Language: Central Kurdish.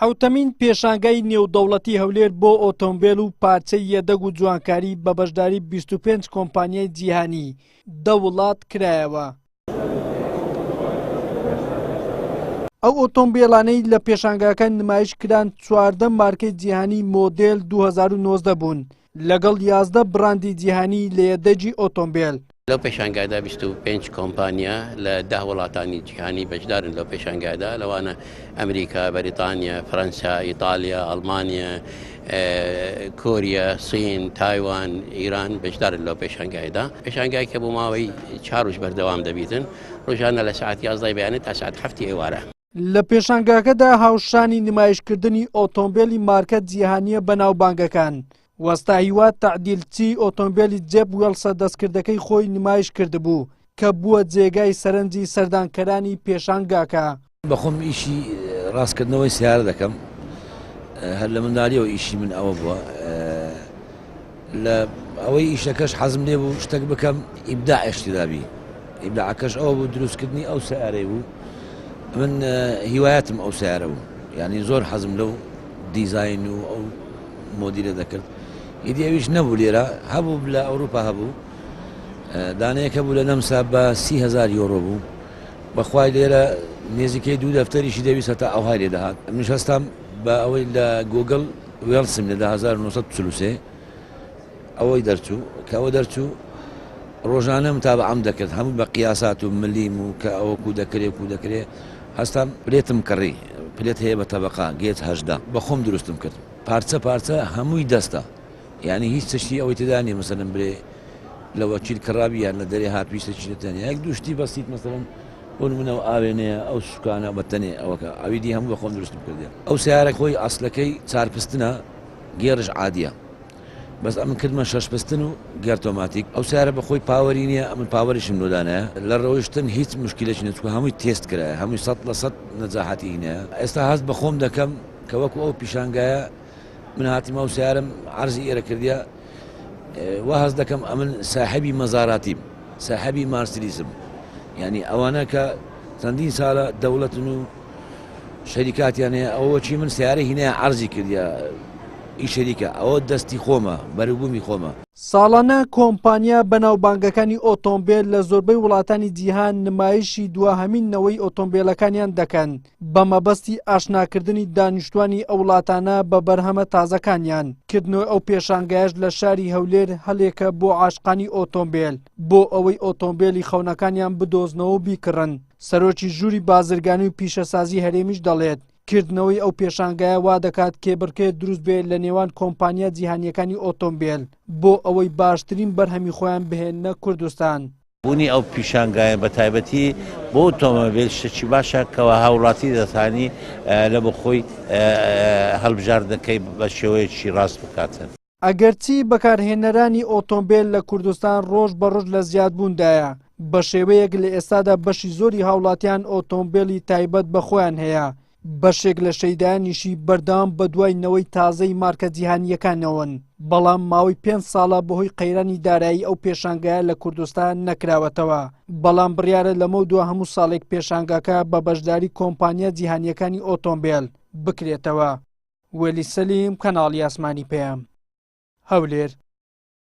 حوتەمین پێشانگای نێودەوڵەتی هەولێر بۆ ئۆتۆمبیل و پارچەی یەدەگ و جوانکاری بە بەشداری 25 کۆمپانیای جیهانی 10 وڵات کرایەوە. ئەو ئۆتۆمبیلانەی لە پێشانگاکان نمایش کران 14 مارکەی جیهانی مۆدێل 2019 بوون لەگەڵ 11 براندی جیهانی لە یەدەگی ئۆتۆمبیل. لەو پێشانگادا 25 کۆمپانیا لە 10 وڵاتانی جیهانی بەشدارن لەو پێشانگادا، لەوانە ئەمریکا، بەریتانیا، فەرەنسا، ئیتالیا، ئەڵمانیا، کۆریا، سین، تایوان، ئیران بەشدارن لەو پێشانگایدا. پێشانگای کە بۆ ماوەی 4 ڕۆژ بەردەوام دەبیتن، ڕۆژانە لە ساعت 11 بەیانێت تا ساعت 7 ئێوارە. لە پێشانگاکەدا هاوشانی نمایشکردنی ئۆتۆمبیلی مارکە جیهانیە بەناوبانگەکان. وەستا هیوات تەعدیلچی ئۆتۆمبیلی جێب وێڵسە دەستکردەکەی خۆی نمایش کردبوو کە بووە جێگای سەرنجی سەردانکەرانی پێشانگاکە. بەخۆم ئیشی ڕاستکردنەوەی سیارە دەکەم، هەر لە منداڵیەوە ئیشی من ئەوە بووە، لە ئەوەی ئیشەکەش حەزم لێ بوو شتێک بکەم ئیبداعیشتی دابی. ئیبداعەکەش ئەوە بوو دروستکردنی ئەو سیارەی بوو. من هیوایەتم ئەو سیارە بوو، یعنی زۆر حەزم لەو دیزاین و ئەو مۆدیلە دەکرد. ئیدی ئەویش نەبوو لێرە، هەبوو لە ئەوروپا هەبوو، دانەیەکە بوو لە نەمسا بە 30,000 یۆرۆ بوو. بەخوای لێرە نێزیکەی 2 دەفتەریشی دەویست هەتا ئەوهای لێ دەهات. منش هەستام بە ئەوەی لە گۆگڵ وێڵسم لە 1943 ئەوەی دەرچوو کە ئەوە دەرچوو ڕۆژانە متابعەم دەکرد، هەموو بە قیاسات و ملیم و کە ئەوە کو دەکرێت هەستام پلێتم کڕی، پلێت هەیە بە تەبەقا گێت 18 بەخۆم دروستم کرد، پارچە هەمووی دەستە، یعنی هیچ چشتی ئەوەی تێدا نیە مەسەلەن برێ لە وەکیل کڕابی یان لە دەرێ هات ویستە چێتەنە یەک دووشتی بەسیت مەسەلەن بۆ نمونەوە ئاوێنەیە ئەو سوکانە بەتەنێ ئەوەکە ئەویدی هەموو بەخۆم دروستم کردێ. ئەو سیارە خۆی ئەسلەکەی چارپستنە، گێڕش عادیە، بەس ئەمن کردمە 6 پستن و گەرتۆماتیک. ئەو سیارە بەخۆی پاوەری نییە، ئەمن پاوەریشم لۆدانەیە، لە ڕۆیشتن هیچ مشکلێکی نەچووکە، هەمووی تێست کرایە، هەمووی 100% نەجاحەتی هینەیە. ئێستا هەست بەخۆم دەکەم کە وەکو ئەو پیشانگایە من هاتیمە و سیارم عەرزی ئێرە کردیە، وا هەست دەکەم ئەمن ساحەبی مەزاراتیم، ساحەبی مارسیدیسم، یعنی ئەوانە کە چەندین ساڵە دەوڵەتن و شەریکاتیان هەیە، ئەوە چی من سیارە هینەیە عەرزی کردیە ئیشەریکە، ئەوە دەستی خۆمە، بەروبوومی خۆمە. ساڵانە کۆمپانیا بەناوبانگەکانی ئۆتۆمبیل لە زۆربەی وڵاتانی جیهان نمایشی دواهەمینەوەی ئۆتۆمبیلەکانیان دەکەن بە مەبەستی ئاشناکردنی دانیشتوانی ئەو وڵاتانە بە بەرهەمە تازەکانیان. کردنەوەی ئەو پێشانگایش لە شاری هەولێر هەلێکە بۆ عاشقانی ئۆتۆمبیل بۆ ئەوەی ئۆتۆمبیلی خەونەکانیان بدۆزنەوە و بیکڕن. سەرۆکی ژووری بازرگانی و پیشەسازی هەرێمیش دەڵێت کردنەوەی ئەو پێشانگایە وا دەکات کێبڕکێ دروست بێت لە نێوان کۆمپانیا جیهانیەکانی ئۆتۆمبیل بۆ ئەوەی باشترین بەرهەمی خۆیان بهێننە کوردستان. بوونی ئەو پیشانگایە بە تایبەتی بۆ ئۆتۆمۆبیل شتێکی باشە کەەوە هاوڵاتی دەتانی لە بۆ خۆی هەڵبژاردنەکەی بە شێوەیەکی ڕاست بکاتن. ئەگەرچی بەکارهێنەرانی ئۆتۆمبیل لە کوردستان ڕۆژ بە ڕۆژ لە زیادبووندایە، بە شێوەیەک لە ئێستادا بەشی زۆری هاوڵاتیان ئۆتۆمبیلی تایبەت بە خۆیان هەیە. بەشێک لە شەیدایانیشی بەردەوام بە دوای تازەی مارکە جیهانیەکانەوەن، بەڵام ماوەی 5 ساڵە بەهۆی قەیرانی دارایی ئەو پێشانگایە لە کوردستان نەکراوەتەوە. بەڵام بڕیارە لەمە دووە هەموو ساڵێک پێشانگاکە بە بەشداری کۆمپانیا جیهانیەکانی ئۆتۆمبیل بکرێتەوە. وەلی سەلیم، کەناڵی ئاسمانی پێم، هەولێر.